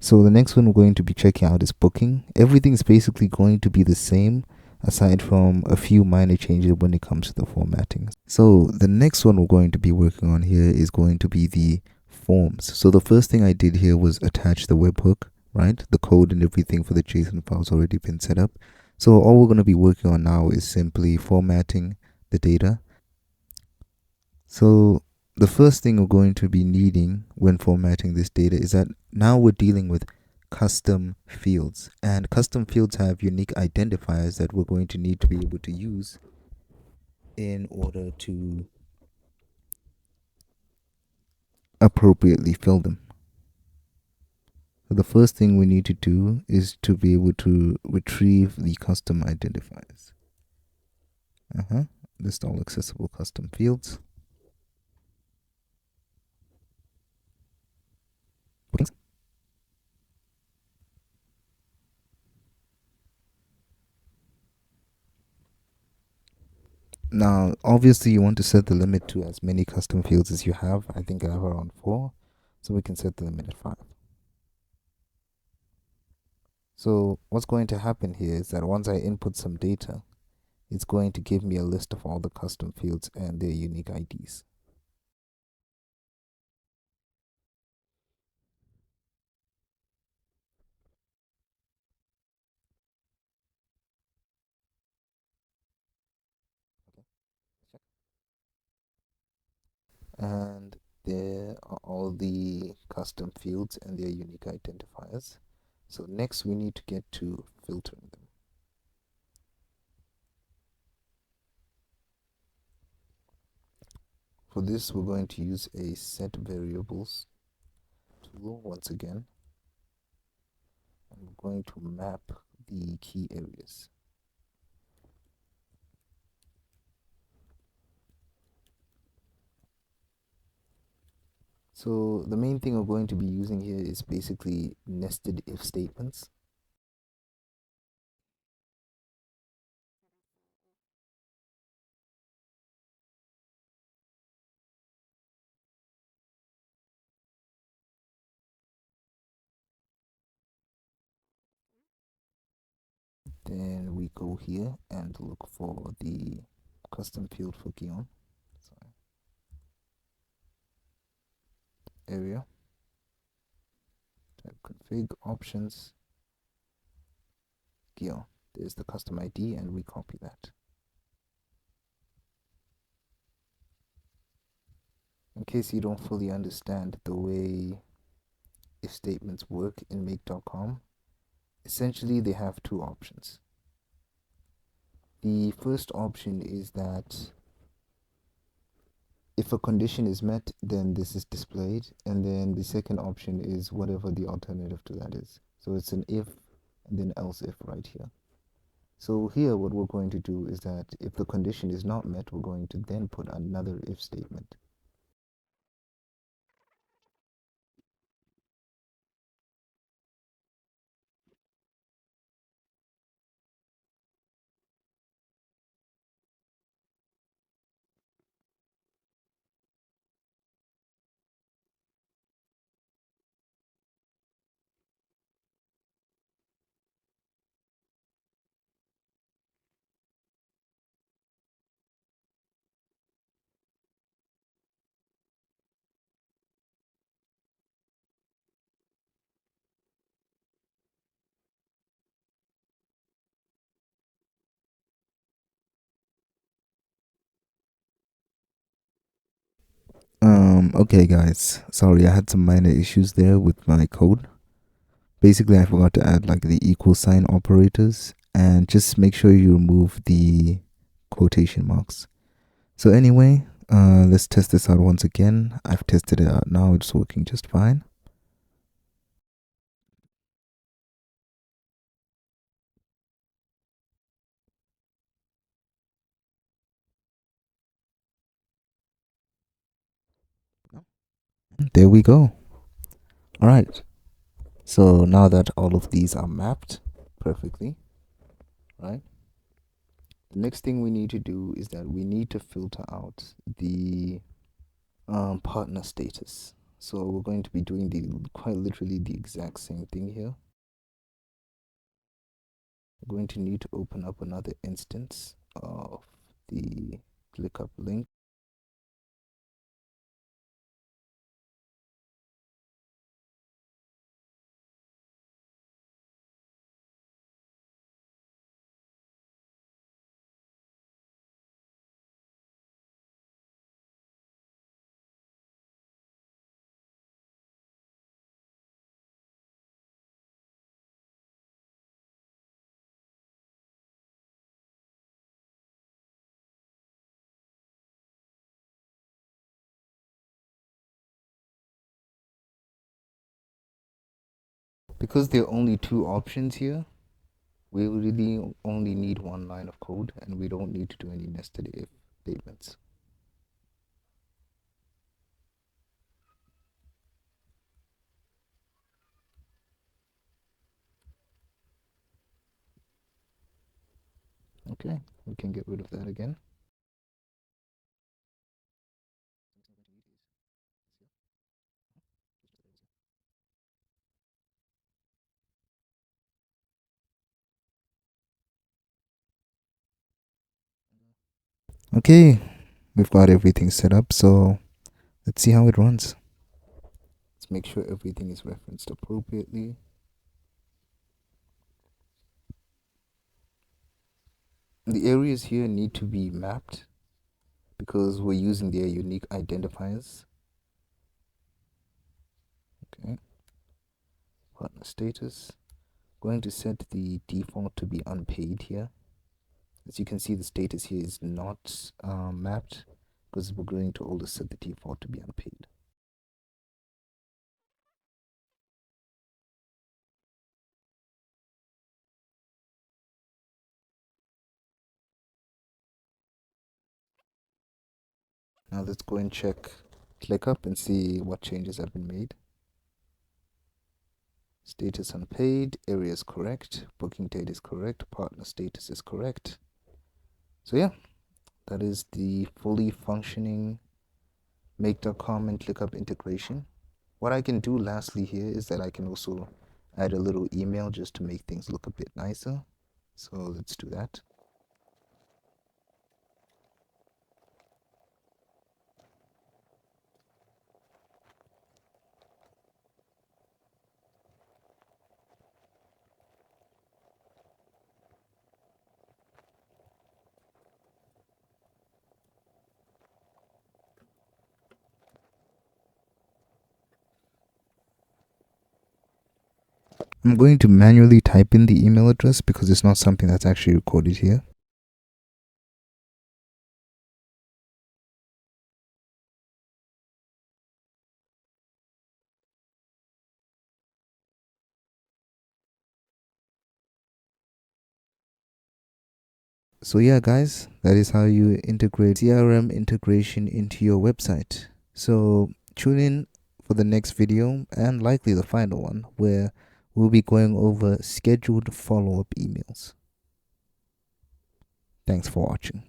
So the next one we're going to be checking out is booking. Everything's basically going to be the same aside from a few minor changes when it comes to the formatting. So the next one we're going to be working on here is going to be the forms. So the first thing I did here was attach the webhook, right? The code and everything for the JSON file's already been set up. So all we're going to be working on now is simply formatting the data. So the first thing we're going to be needing when formatting this data is that now we're dealing with custom fields, and custom fields have unique identifiers that we're going to need to be able to use in order to appropriately fill them. So the first thing we need to do is to be able to retrieve the custom identifiers. List all accessible custom fields. Now, obviously, you want to set the limit to as many custom fields as you have. I think I have around 4, so we can set the limit at 5. So what's going to happen here is that once I input some data, it's going to give me a list of all the custom fields and their unique IDs. And there are all the custom fields and their unique identifiers. So next we need to get to filtering them. For this, we're going to use a set variables tool once again, and we're going to map the key areas. So the main thing we're going to be using here is basically nested if statements. Then we go here and look for the custom field for Gion. Area. Type config options. Gion. There's the custom ID, and we copy that. In case you don't fully understand the way if statements work in make.com, essentially they have two options. The first option is that if a condition is met, then this is displayed, and then the second option is whatever the alternative to that is. So it's an if and then else if right here. So here what we're going to do is that if the condition is not met, we're going to then put another if statement. Okay guys, sorry, I had some minor issues there with my code. Basically, I forgot to add like the equal sign operators, and just make sure you remove the quotation marks. So anyway, let's test this out once again. I've tested it out now, it's working just fine. There we go. All right. So now that all of these are mapped perfectly, right? The next thing we need to do is that we need to filter out the partner status. So we're going to be doing quite literally the exact same thing here. We're going to need to open up another instance of the ClickUp link. Because there are only two options here, we really only need one line of code, and we don't need to do any nested if statements. Okay, we can get rid of that again. Okay, we've got everything set up, so let's see how it runs. Let's make sure everything is referenced appropriately. The areas here need to be mapped because we're using their unique identifiers. Okay, partner status. Going to set the default to be unpaid here. As you can see, the status here is not mapped because we're going to also set the default to be unpaid. Now let's go and check ClickUp and see what changes have been made. Status unpaid, area is correct, booking date is correct, partner status is correct. So yeah, that is the fully functioning make.com and ClickUp integration. What I can do lastly here is that I can also add a little email just to make things look a bit nicer. So let's do that. I'm going to manually type in the email address because it's not something that's actually recorded here. So yeah, guys, that is how you integrate CRM integration into your website. So tune in for the next video and likely the final one where we'll be going over scheduled follow-up emails. Thanks for watching.